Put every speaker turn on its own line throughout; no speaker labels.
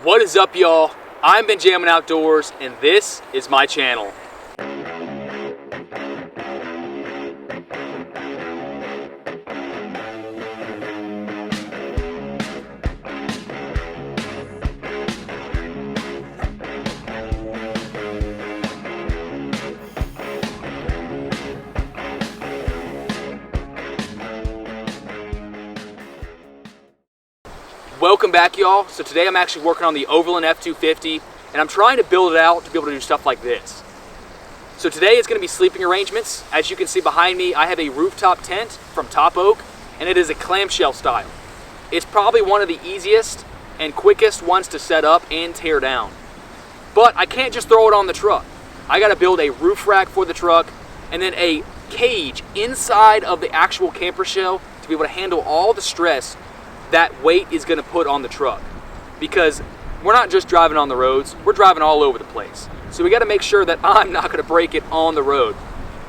What is up, y'all? I'm Benjamminoutdoors, and this is my channel. Welcome back, y'all. So today I'm actually working on the Overland F250, and I'm trying to build it out to be able to do stuff like this. So today it's going to be sleeping arrangements. As you can see behind me, I have a rooftop tent from TopOak, and it is a clamshell style. It's probably one of the easiest and quickest ones to set up and tear down. But I can't just throw it on the truck. I got to build a roof rack for the truck, and then a cage inside of the actual camper shell to be able to handle all the stress that weight is going to put on the truck, because we're not just driving on the roads, we're driving all over the place. So we got to make sure that I'm not going to break it on the road.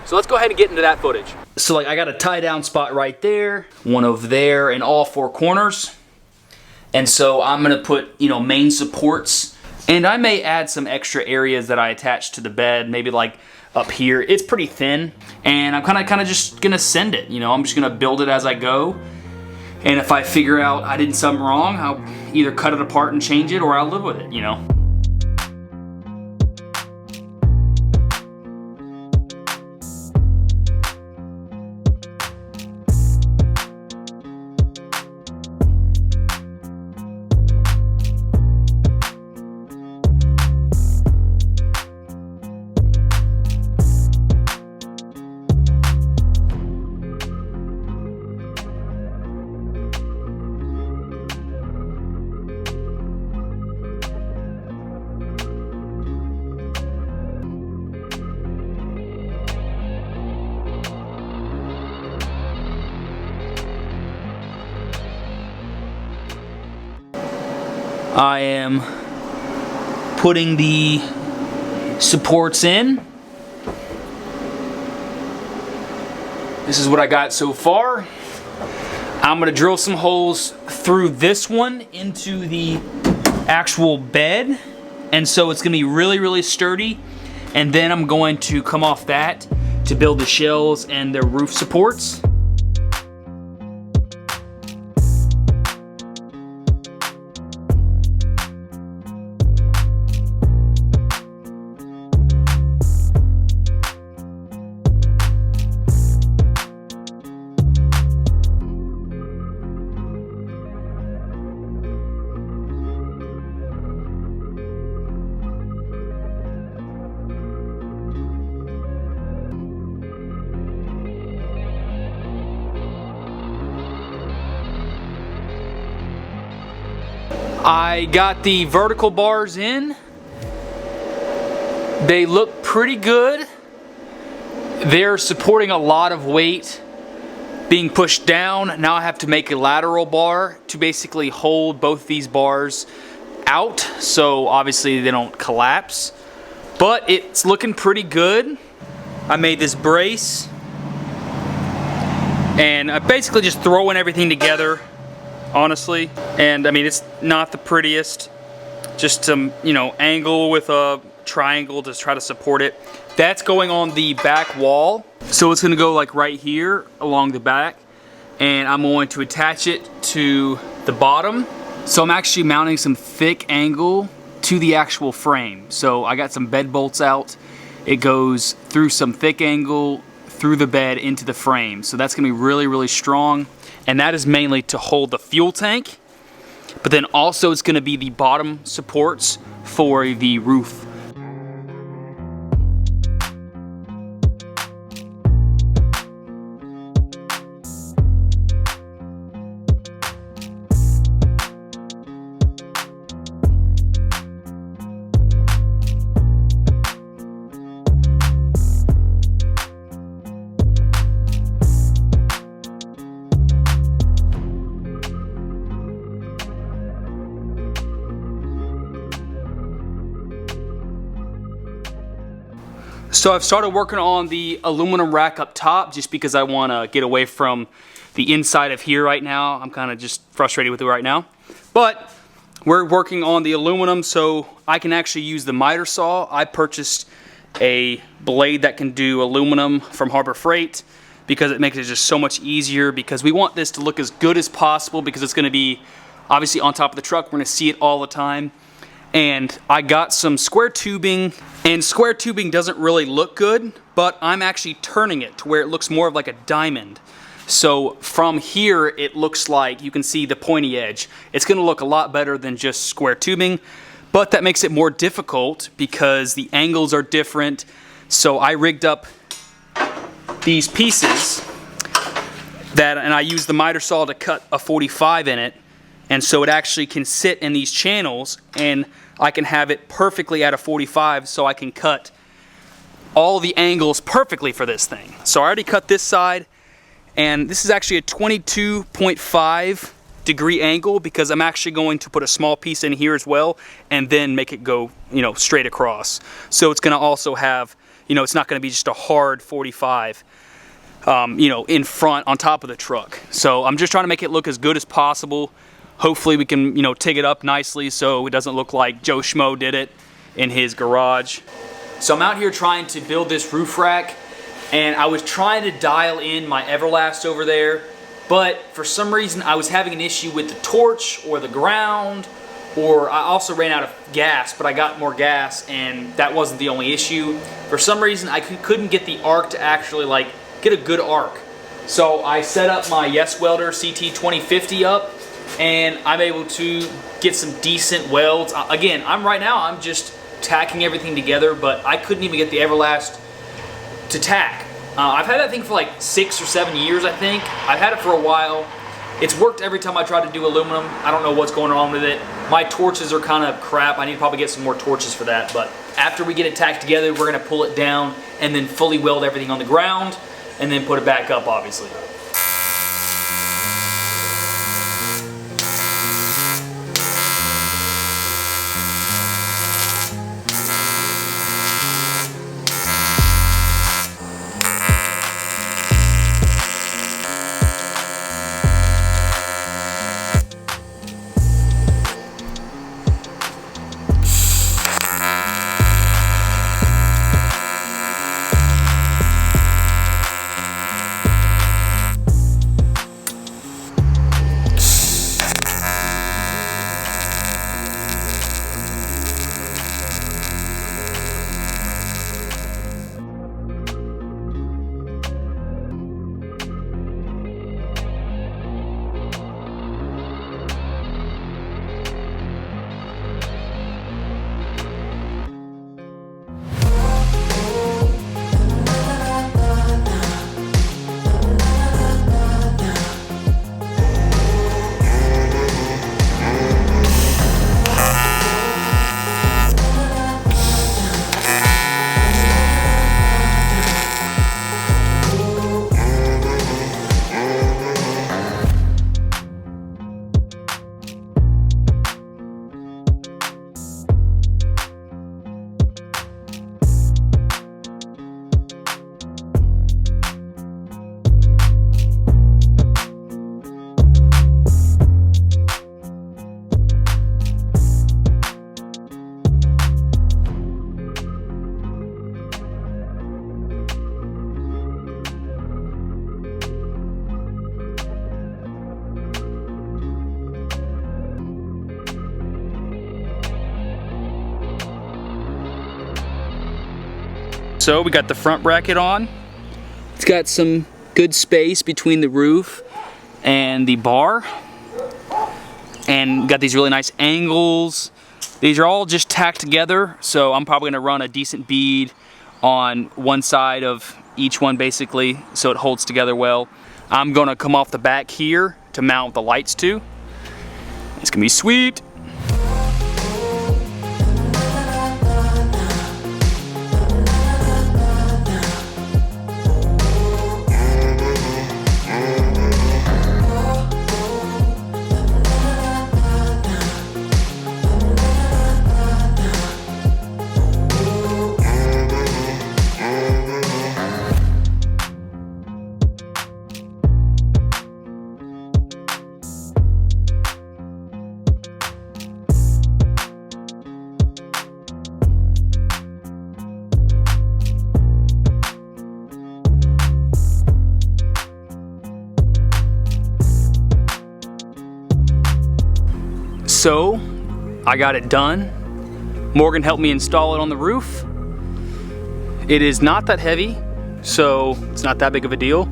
So let's go ahead and get into that footage. So like I got a tie down spot right there, one over there, and all four corners. And so I'm going to put, main supports, and I may add some extra areas that I attach to the bed, maybe like up here. It's pretty thin, and I'm kind of just going to send it. I'm just going to build it as I go. And if I figure out I did something wrong, I'll either cut it apart and change it, or I'll live with it, I am putting the supports in. This is what I got so far. I'm gonna drill some holes through this one into the actual bed, and so it's gonna be really, really sturdy. And then I'm going to come off that to build the shells and the roof supports. I got the vertical bars in. They look pretty good. They're supporting a lot of weight being pushed down. Now I have to make a lateral bar to basically hold both these bars out, so obviously they don't collapse. But it's looking pretty good. I made this brace, and I'm basically just throwing everything together, honestly. And I mean, it's not the prettiest, just to angle with a triangle to try to support it. That's going on the back wall, so it's gonna go like right here along the back, and I'm going to attach it to the bottom. So I'm actually mounting some thick angle to the actual frame. So I got some bed bolts out. It goes through some thick angle through the bed into the frame. So that's gonna be really, really strong. And that is mainly to hold the fuel tank, but then also it's gonna be the bottom supports for the roof. So I've started working on the aluminum rack up top just because I want to get away from the inside of here right now. I'm kind of just frustrated with it right now. But we're working on the aluminum so I can actually use the miter saw. I purchased a blade that can do aluminum from Harbor Freight because it makes it just so much easier, because we want this to look as good as possible because it's going to be obviously on top of the truck. We're going to see it all the time. And I got some square tubing, and square tubing doesn't really look good, but I'm actually turning it to where it looks more of like a diamond. So from here, it looks like you can see the pointy edge. It's going to look a lot better than just square tubing, but that makes it more difficult because the angles are different. So I rigged up these pieces and I used the miter saw to cut a 45 in it, and so it actually can sit in these channels, and I can have it perfectly at a 45, so I can cut all the angles perfectly for this thing. So I already cut this side, and this is actually a 22.5 degree angle because I'm actually going to put a small piece in here as well and then make it go, you know, straight across. So it's going to also have, you know, it's not going to be just a hard 45, you know, in front on top of the truck. So I'm just trying to make it look as good as possible. Hopefully we can, you know, TIG it up nicely so it doesn't look like Joe Schmo did it in his garage. So I'm out here trying to build this roof rack, and I was trying to dial in my Everlast over there, but for some reason I was having an issue with the torch or the ground, or I also ran out of gas, but I got more gas, and that wasn't the only issue. For some reason I couldn't get the arc to actually like get a good arc. So I set up my YESWELDER CT 2050 up, and I'm able to get some decent welds. Again, I'm just tacking everything together, but I couldn't even get the Everlast to tack. I've had that thing for like 6 or 7 years, I think. I've had it for a while. It's worked every time I try to do aluminum. I don't know what's going on with it. My torches are kind of crap. I need to probably get some more torches for that, but after we get it tacked together, we're gonna pull it down and then fully weld everything on the ground and then put it back up, obviously. So we got the front bracket on. It's got some good space between the roof and the bar. And got these really nice angles. These are all just tacked together, so I'm probably gonna run a decent bead on one side of each one basically, so it holds together well. I'm gonna come off the back here to mount the lights to. It's gonna be sweet. So I got it done. Morgan helped me install it on the roof. It is not that heavy, so it's not that big of a deal.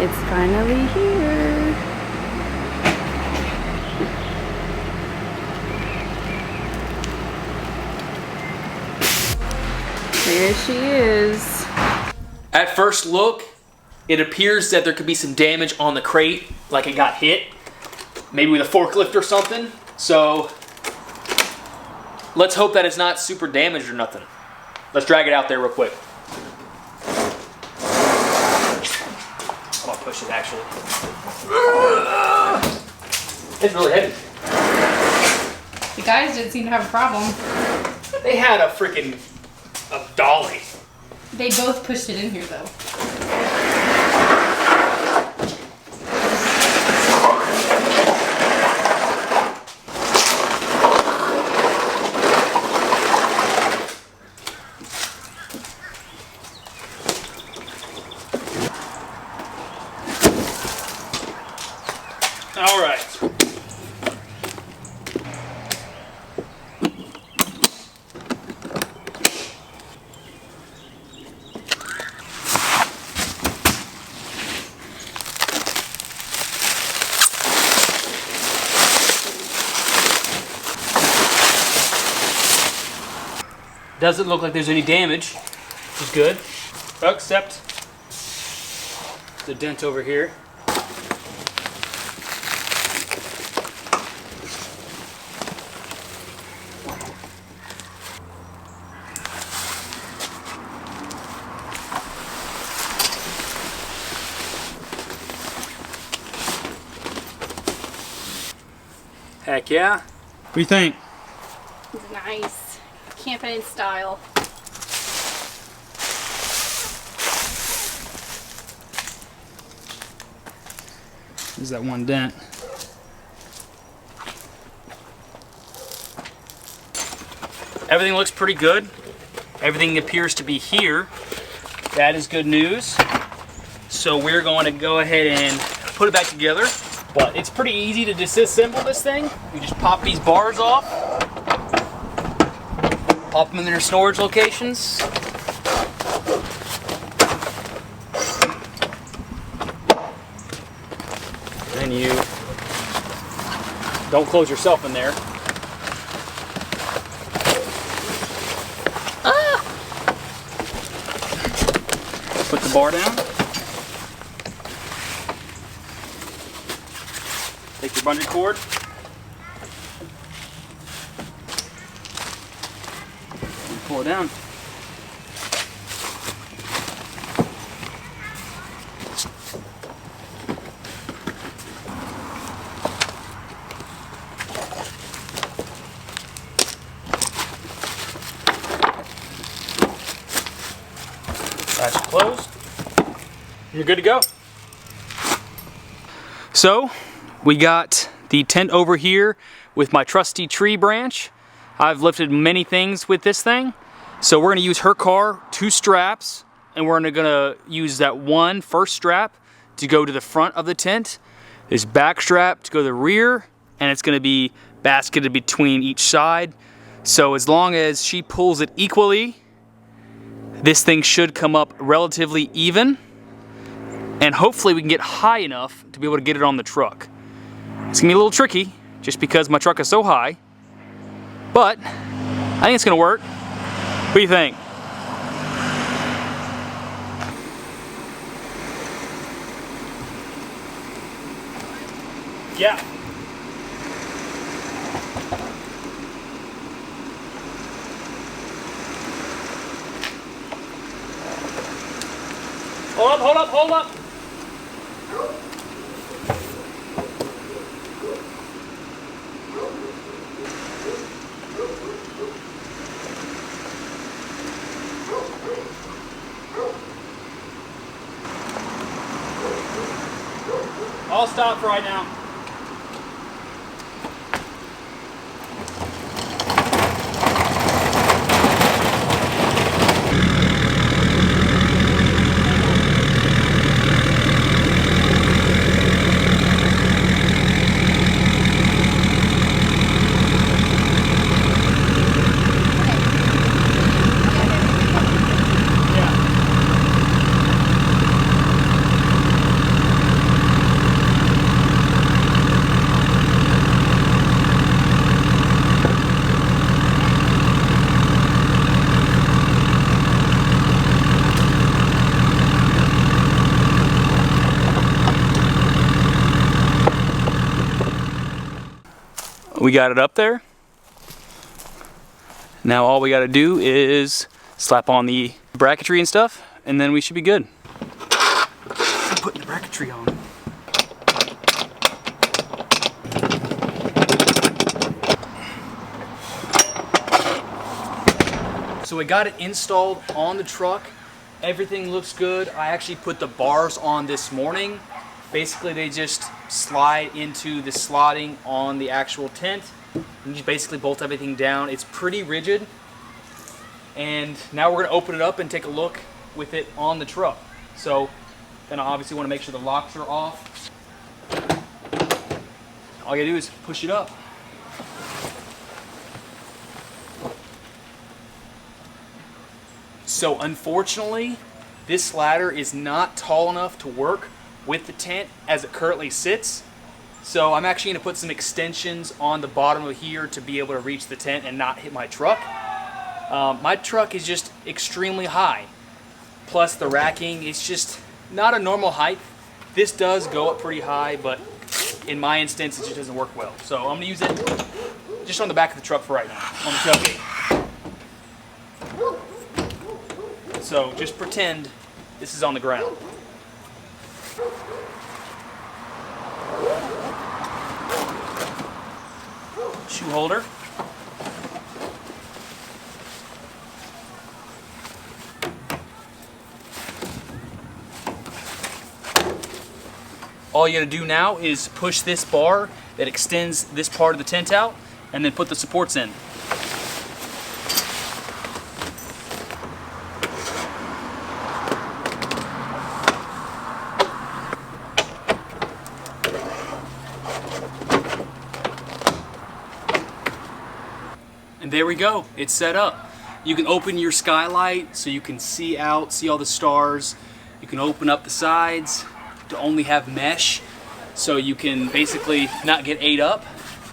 It's finally here. There she is.
At first look, it appears that there could be some damage on the crate, like it got hit, maybe with a forklift or something. So let's hope that it's not super damaged or nothing. Let's drag it out there real quick. I'm gonna push it actually. It's really heavy.
The guys didn't seem to have a problem.
They had a freaking dolly.
They both pushed it in here though.
All right. Doesn't look like there's any damage, which is good, except the dent over here. Heck yeah. What do you think?
It's nice. Camping in style.
There's that one dent. Everything looks pretty good. Everything appears to be here. That is good news. So we're going to go ahead and put it back together. But it's pretty easy to disassemble this thing. You just pop these bars off. Pop them in their storage locations. Then you don't close yourself in there. Ah! Put the bar down. Take your bungee cord. Pull it down. That's closed. You're good to go. So we got the tent over here with my trusty tree branch. I've lifted many things with this thing. So we're gonna use her car, 2 straps, and we're gonna use that one first strap to go to the front of the tent, this back strap to go to the rear, and it's gonna be basketed between each side. So as long as she pulls it equally, this thing should come up relatively even, and hopefully we can get high enough to be able to get it on the truck. It's gonna be a little tricky, just because my truck is so high, but I think it's gonna work. What do you think? Yeah. Hold up, hold up, hold up. I'll stop for right now. We got it up there. Now all we got to do is slap on the bracketry and stuff, and then we should be good. I'm putting the bracketry on. So we got it installed on the truck. Everything looks good. I actually put the bars on this morning. Basically, they just slide into the slotting on the actual tent. And you basically bolt everything down. It's pretty rigid. And now we're gonna open it up and take a look with it on the truck. So, then I obviously wanna make sure the locks are off. All you gotta do is push it up. So unfortunately, this ladder is not tall enough to work with the tent as it currently sits. So I'm actually gonna put some extensions on the bottom of here to be able to reach the tent and not hit my truck. My truck is just extremely high. Plus the racking is just not a normal height. This does go up pretty high, but in my instance, it just doesn't work well. So I'm gonna use it just on the back of the truck for right now, on the tailgate. So just pretend this is on the ground. Shoe holder. All you gotta do now is push this bar that extends this part of the tent out and then put the supports in. And there we go, it's set up. You can open your skylight so you can see out, see all the stars. You can open up the sides to only have mesh, so you can basically not get ate up,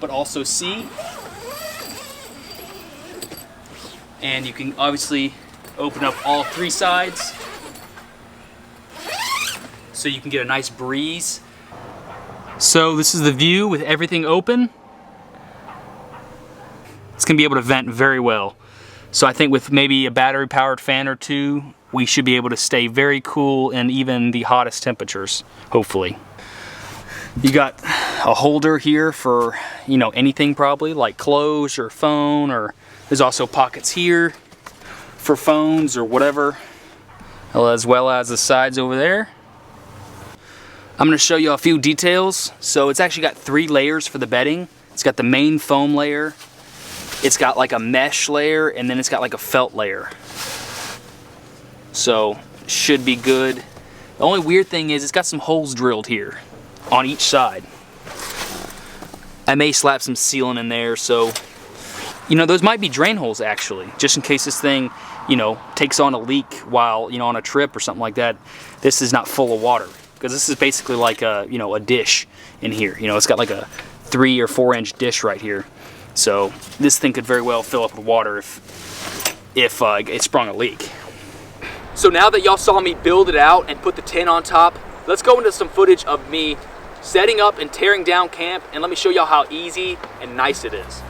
but also see. And you can obviously open up all three sides so you can get a nice breeze. So this is the view with everything open. It's gonna be able to vent very well. So I think with maybe a battery powered fan or two, we should be able to stay very cool in even the hottest temperatures, hopefully. You got a holder here for, you know, anything probably, like clothes or phone, or there's also pockets here for phones or whatever, as well as the sides over there. I'm gonna show you a few details. So it's actually got 3 layers for the bedding. It's got the main foam layer, it's got like a mesh layer, and then it's got like a felt layer. So, should be good. The only weird thing is it's got some holes drilled here on each side. I may slap some sealant in there, so, you know, those might be drain holes actually, just in case this thing, you know, takes on a leak while, you know, on a trip or something like that. This is not full of water, because this is basically like a, you know, a dish in here. You know, it's got like a 3 or 4 inch dish right here. So this thing could very well fill up with water if it sprung a leak. So now that y'all saw me build it out and put the tent on top, let's go into some footage of me setting up and tearing down camp, and let me show y'all how easy and nice it is.